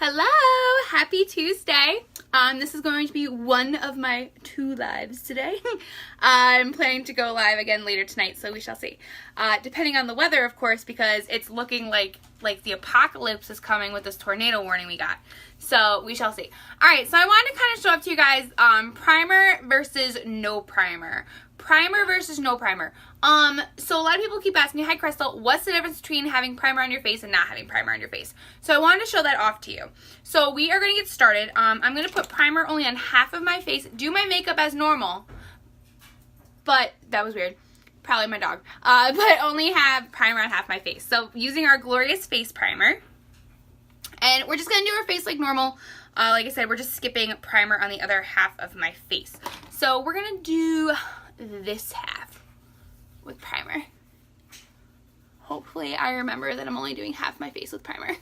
Hello! Happy Tuesday. This is going to be one of my 2 lives today. I'm planning to go live again later tonight, so we shall see. Depending on the weather, of course, because it's looking like the apocalypse is coming with this tornado warning we got. So we shall see. Alright, so I wanted to kind of show up to you guys primer versus no primer. Primer versus no primer. So a lot of people keep asking me, hi Crystal, what's the difference between having primer on your face and not having primer on your face? So I wanted to show that off to you. So we are going to get started. I'm going to put primer only on half of my face, do my makeup as normal, but that was weird. Probably my dog. But only have primer on half my face. So using our Glorious Face Primer. And we're just going to do our face like normal. Like I said, we're just skipping primer on the other half of my face. So we're going to do this half with primer. Hopefully I remember that I'm only doing half my face with primer.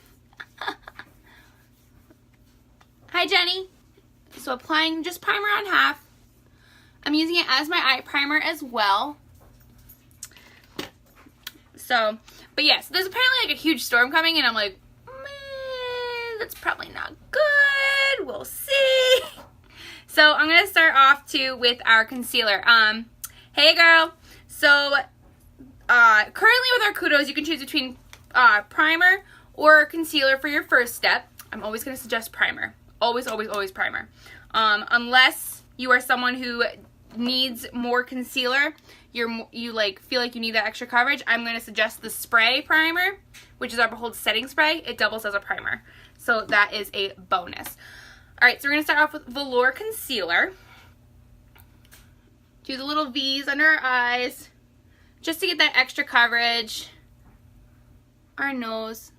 Hi Jenny. So applying just primer on half. I'm using it as my eye primer as well. So, but yes, there's apparently like a huge storm coming and I'm like, man, that's probably not good. We'll see. So I'm going to start off too with our concealer. Hey girl. So currently with our Kudos, you can choose between primer or concealer for your first step. I'm always going to suggest primer. Always, always, always primer. Unless you are someone who needs more concealer, you like feel like you need that extra coverage, I'm going to suggest the spray primer, which is our Behold Setting Spray. It doubles as a primer. So that is a bonus. Alright, so we're going to start off with Velour Concealer. Do the little V's under our eyes, just to get that extra coverage. Our nose.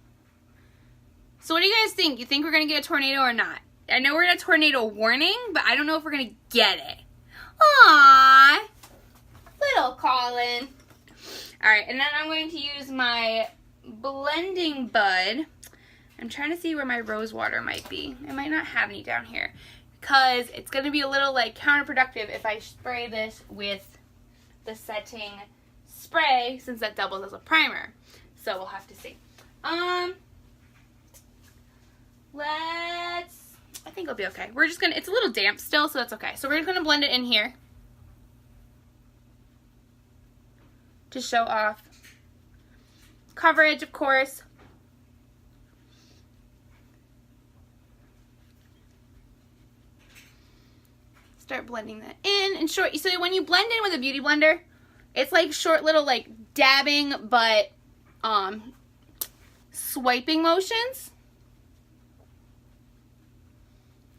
So what do you guys think? You think we're going to get a tornado or not? I know we're in a tornado warning, but I don't know if we're going to get it. Aww. Little Colin. Alright, and then I'm going to use my blending bud. I'm trying to see where my rose water might be. I might not have any down here, because it's going to be a little like counterproductive if I spray this with the setting spray, since that doubles as a primer. So we'll have to see. I think it'll be okay. We're just gonna, it's a little damp still, so that's okay. So we're just gonna blend it in here to show off coverage, of course. Start blending that in and short. So when you blend in with a beauty blender, it's like short little like dabbing but swiping motions.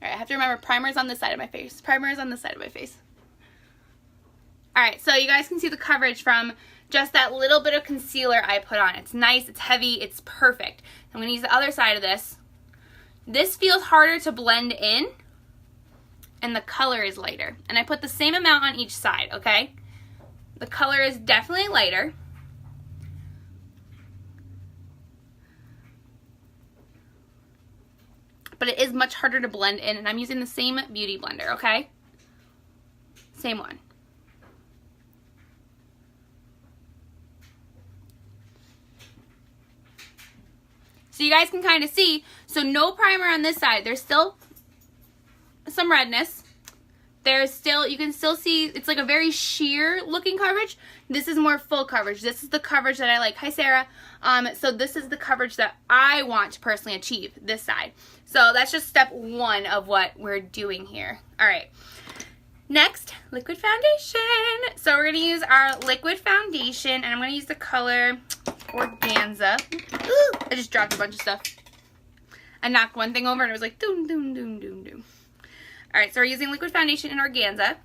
Alright, I have to remember primer is on this side of my face. Primer is on this side of my face. Alright, so you guys can see the coverage from just that little bit of concealer I put on. It's nice, it's heavy, it's perfect. I'm going to use the other side of this. This feels harder to blend in, and the color is lighter. And I put the same amount on each side, okay? The color is definitely lighter. But it is much harder to blend in, and I'm using the same beauty blender, okay? Same one. So you guys can kind of see, so no primer on this side. There's still some redness. There's still, you can still see, it's like a very sheer looking coverage. This is more full coverage. This is the coverage that I like. Hi, Sarah. So this is the coverage that I want to personally achieve, this side. So that's just step 1 of what we're doing here. All right. Next, liquid foundation. So we're going to use our liquid foundation, and I'm going to use the color Organza. Ooh, I just dropped a bunch of stuff. I knocked one thing over, and it was like, doom, doom, doom, doom, doom. Alright, so we're using liquid foundation in Organza.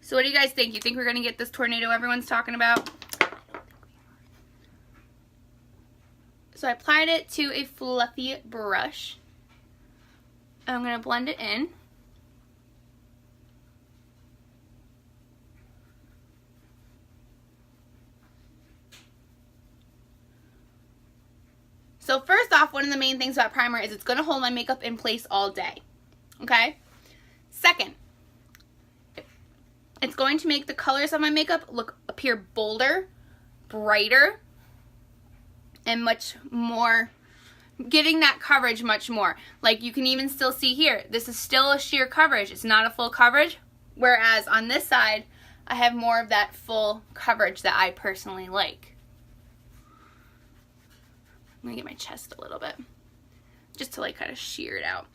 So what do you guys think? You think we're going to get this tornado everyone's talking about? So I applied it to a fluffy brush. And I'm going to blend it in. So first off, one of the main things about primer is it's going to hold my makeup in place all day. Okay? Second, it's going to make the colors of my makeup appear bolder, brighter, and much more getting that coverage much more. Like you can even still see here, this is still a sheer coverage. It's not a full coverage. Whereas on this side, I have more of that full coverage that I personally like. I'm gonna get my chest a little bit, just to like kind of sheer it out.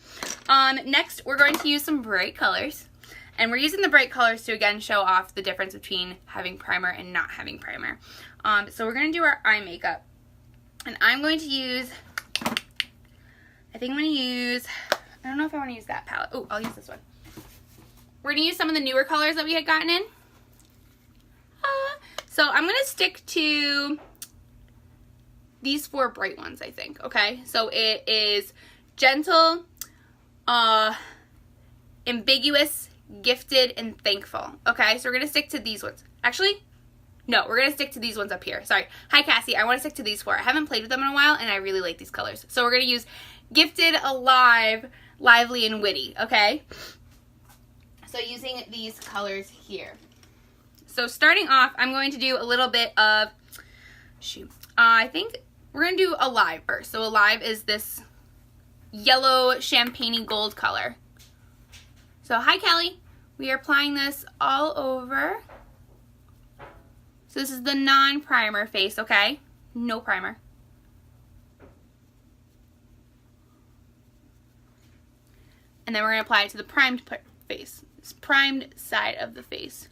Next, we're going to use some bright colors. And we're using the bright colors to again show off the difference between having primer and not having primer. So we're going to do our eye makeup. And I'm going to use, I think I'm going to use, I don't know if I want to use that palette. Oh, I'll use this one. We're going to use some of the newer colors that we had gotten in. So I'm going to stick to these 4 bright ones, I think, okay? So it is Gentle, Ambiguous, Gifted, and Thankful, okay? So we're going to stick to these ones. Actually, no, we're going to stick to these ones up here. Sorry. Hi, Cassie. I want to stick to these 4. I haven't played with them in a while, and I really like these colors. So we're going to use Gifted, Alive, Lively, and Witty, okay? So using these colors here. So starting off, I'm going to do a little bit of, I think we're going to do Alive first. So Alive is this yellow champagne-y gold color. So hi, Kelly. We are applying this all over. So this is the non-primer face, okay? No primer. And then we're going to apply it to the primed face. This primed side of the face.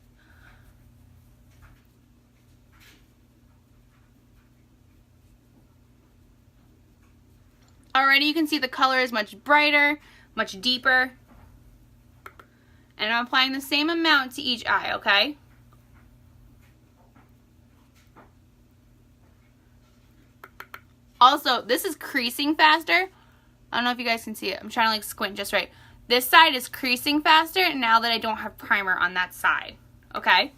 Already you can see the color is much brighter, much deeper. And I'm applying the same amount to each eye, okay? Also, this is creasing faster. I don't know if you guys can see it. I'm trying to like squint just right. This side is creasing faster now that I don't have primer on that side, okay?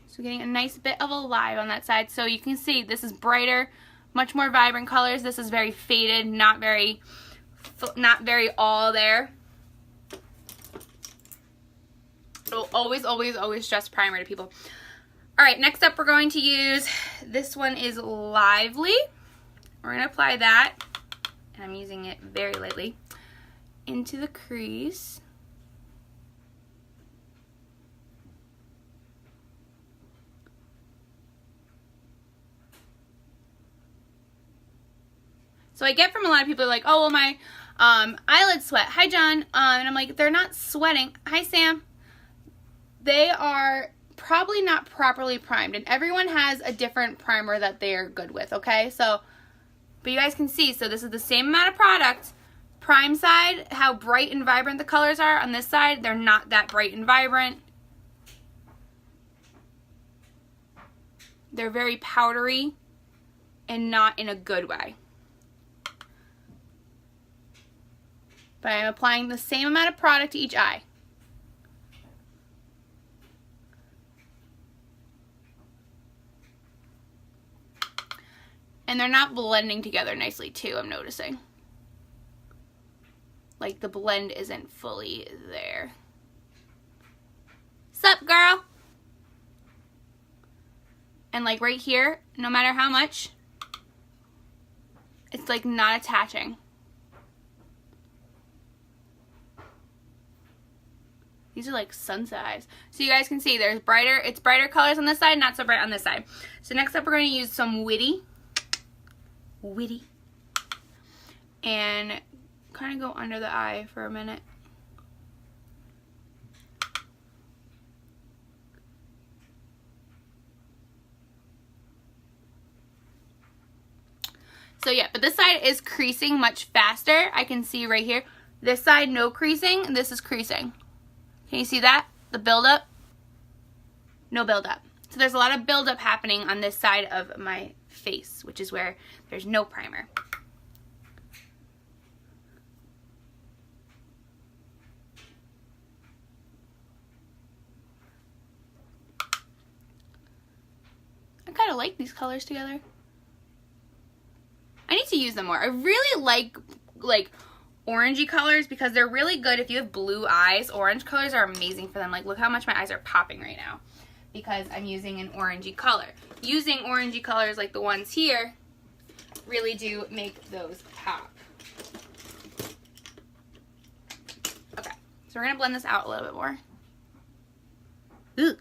So getting a nice bit of Alive on that side. So you can see this is brighter, much more vibrant colors. This is very faded, not very all there. So always, always, always stress primer to people. All right, next up we're going to use, this one is Lively. We're going to apply that, and I'm using it very lightly, into the crease. So I get from a lot of people like, oh, well, my eyelids sweat. Hi, John. And I'm like, they're not sweating. Hi, Sam. They are probably not properly primed. And everyone has a different primer that they are good with, okay? So, but you guys can see, so this is the same amount of product. Prime side, how bright and vibrant the colors are. On this side, they're not that bright and vibrant. They're very powdery and not in a good way. But I'm applying the same amount of product to each eye. And they're not blending together nicely too, I'm noticing. Like the blend isn't fully there. Sup, girl? And like right here, no matter how much, it's like not attaching. These are like sunset eyes. So you guys can see there's brighter, it's brighter colors on this side, not so bright on this side. So next up we're going to use some Witty. And kind of go under the eye for a minute. So yeah, but this side is creasing much faster. I can see right here. This side, no creasing, and this is creasing. Can you see that? The buildup? No buildup. So there's a lot of buildup happening on this side of my face, which is where there's no primer. I kind of like these colors together. I need to use them more. I really like orangey colors because they're really good if you have blue eyes. Orange colors are amazing for them. Like, look how much my eyes are popping right now because I'm using an orangey color. Using orangey colors like the ones here really do make those pop. Okay, so we're gonna blend this out a little bit more. Ooh.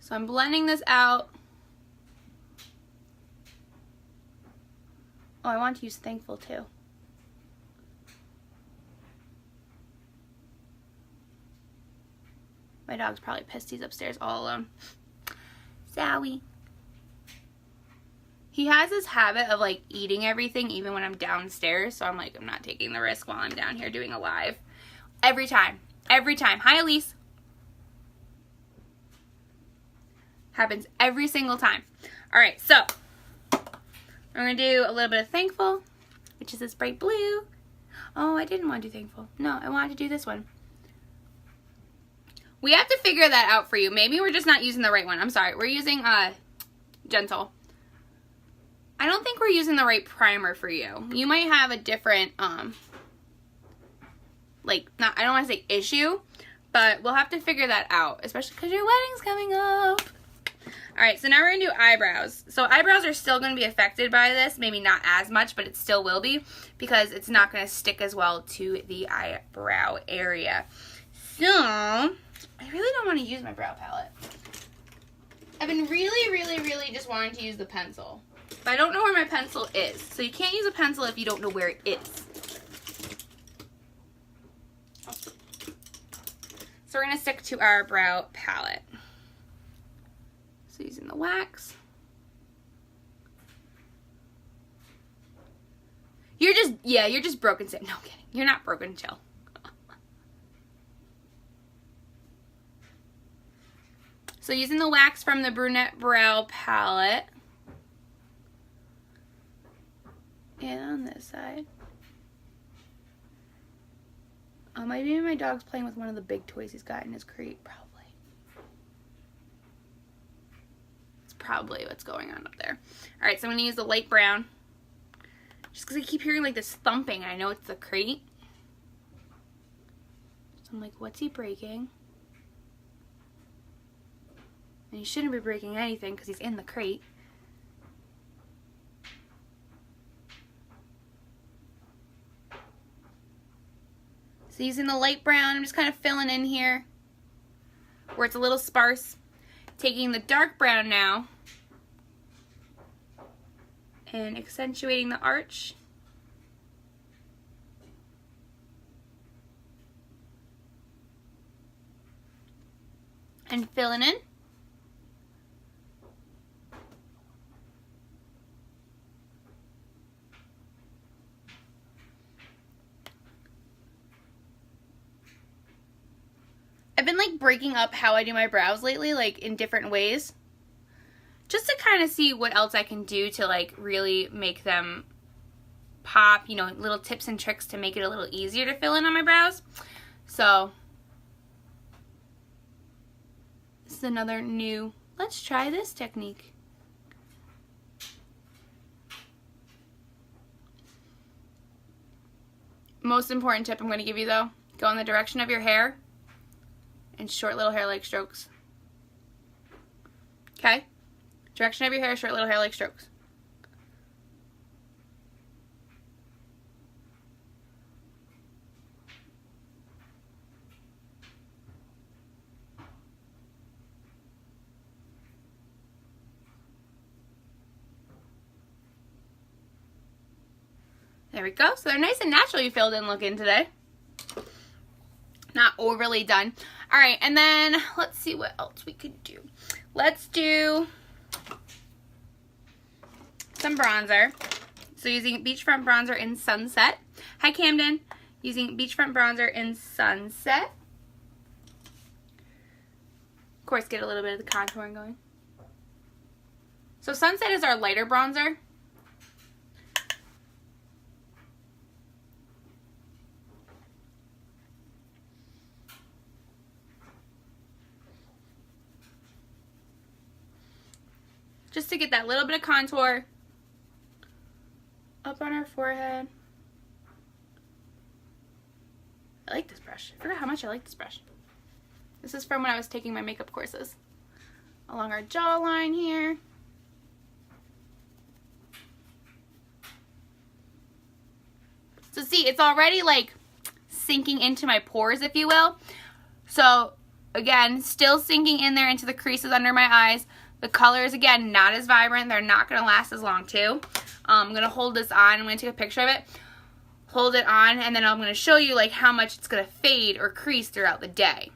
So I'm blending this out. Oh, I want to use Thankful too. My dog's probably pissed he's upstairs all alone. Zowie. He has this habit of like eating everything even when I'm downstairs. So I'm like, I'm not taking the risk while I'm down here doing a live. Every time. Every time. Hi, Elise. Happens every single time. All right, so I'm gonna do a little bit of Thankful, which is this bright blue. Oh, I didn't want to do Thankful. No, I wanted to do this one. We have to figure that out for you. Maybe we're just not using the right one. I'm sorry. We're using Gentle. I don't think we're using the right primer for you. You might have a different, like, not, I don't want to say issue, but we'll have to figure that out, especially because your wedding's coming up. All right, so now we're going to do eyebrows. So eyebrows are still going to be affected by this. Maybe not as much, but it still will be because it's not going to stick as well to the eyebrow area. So I really don't want to use my brow palette. I've been really just wanting to use the pencil. But I don't know where my pencil is. So you can't use a pencil if you don't know where it is. So we're going to stick to our brow palette. So using the wax. You're just broken. No kidding. You're not broken, chill. So using the wax from the Brunette Brow Palette. And on this side. Maybe my dog's playing with one of the big toys he's got in his crate. Probably. It's probably what's going on up there. Alright, so I'm going to use the light brown. Just because I keep hearing like this thumping. And I know it's the crate. So I'm like, what's he breaking? And he shouldn't be breaking anything because he's in the crate. So using the light brown, I'm just kind of filling in here where it's a little sparse. Taking the dark brown now and accentuating the arch. And filling in. I've been like breaking up how I do my brows lately, like in different ways. Just to kind of see what else I can do to like really make them pop, you know, little tips and tricks to make it a little easier to fill in on my brows. So this is another new, let's try this technique. Most important tip I'm going to give you though, go in the direction of your hair and short little hair-like strokes. Okay? Direction of your hair, short little hair-like strokes. There we go. So they're nice and naturally filled in looking today. Not overly done. All right, and then let's see what else we could do. Let's do some bronzer. So using Beachfront Bronzer in Sunset. Hi, Camden. Using Beachfront Bronzer in Sunset. Of course, get a little bit of the contouring going. So Sunset is our lighter bronzer. just to get that little bit of contour up on our forehead. I like this brush. I forgot how much I like this brush. This is from when I was taking my makeup courses. Along our jawline here. So see, it's already like sinking into my pores, if you will. So again, still sinking in there into the creases under my eyes. The colors, again, not as vibrant. They're not going to last as long too. I'm going to hold this on. I'm going to take a picture of it. Hold it on, and then I'm going to show you like how much it's going to fade or crease throughout the day.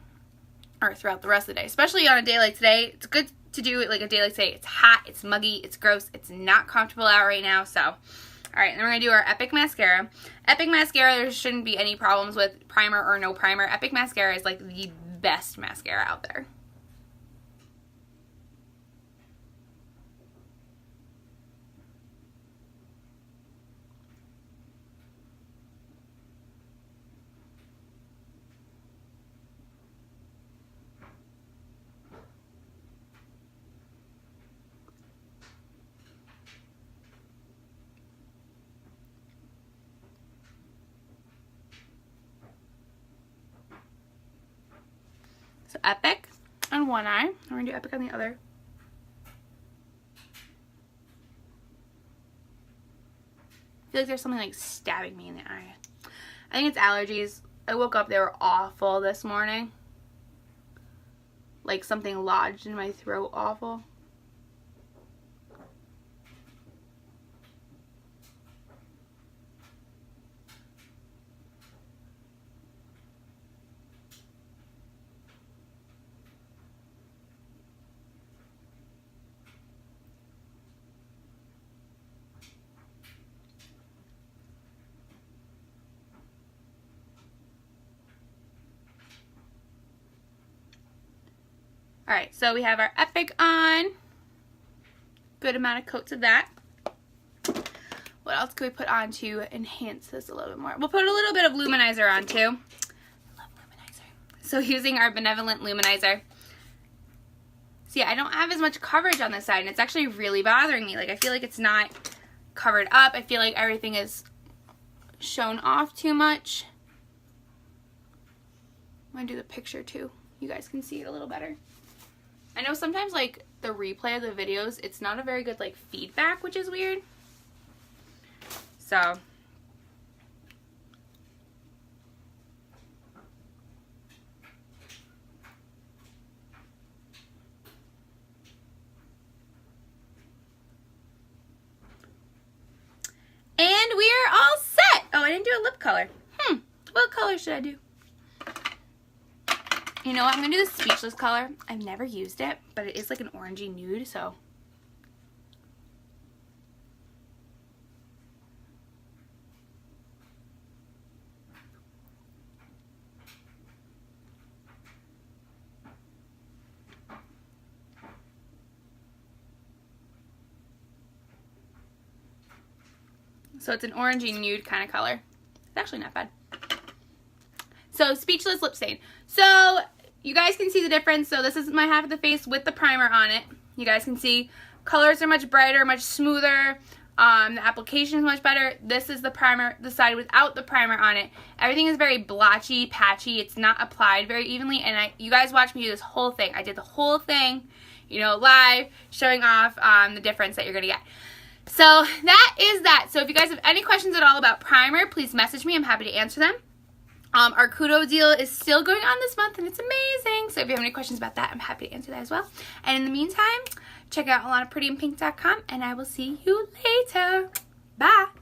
Or throughout the rest of the day. Especially on a day like today. It's good to do it like a day like today. It's hot, it's muggy, it's gross, it's not comfortable out right now. So, alright, then we're going to do our Epic Mascara. Epic Mascara, there shouldn't be any problems with primer or no primer. Epic Mascara is like the best mascara out there. So Epic on one eye. We're going to do Epic on the other. I feel like there's something like stabbing me in the eye. I think it's allergies. I woke up, they were awful this morning. Like something lodged in my throat awful. Alright, so we have our Epic on. Good amount of coats of that. What else can we put on to enhance this a little bit more? We'll put a little bit of luminizer on too. I love luminizer. So using our Benevolent Luminizer. See, I don't have as much coverage on this side, and it's actually really bothering me. Like, I feel like it's not covered up. I feel like everything is shown off too much. I'm going to do the picture too. You guys can see it a little better. I know sometimes, like, the replay of the videos, it's not a very good, like, feedback, which is weird. So. And we are all set. Oh, I didn't do a lip color. What color should I do? You know what? I'm going to do the Speechless color. I've never used it, but it is like an orangey nude, so. So it's an orangey nude kind of color. It's actually not bad. So Speechless lip stain. So you guys can see the difference. So this is my half of the face with the primer on it. You guys can see colors are much brighter, much smoother. The application is much better. This is the primer, the side without the primer on it. Everything is very blotchy, patchy. It's not applied very evenly. And you guys watched me do this whole thing. I did the whole thing, you know, live, showing off the difference that you're going to get. So that is that. So if you guys have any questions at all about primer, please message me. I'm happy to answer them. Our Kudo deal is still going on this month, and it's amazing. So if you have any questions about that, I'm happy to answer that as well. And in the meantime, check out AlanaPrettyandPink.com, and I will see you later. Bye.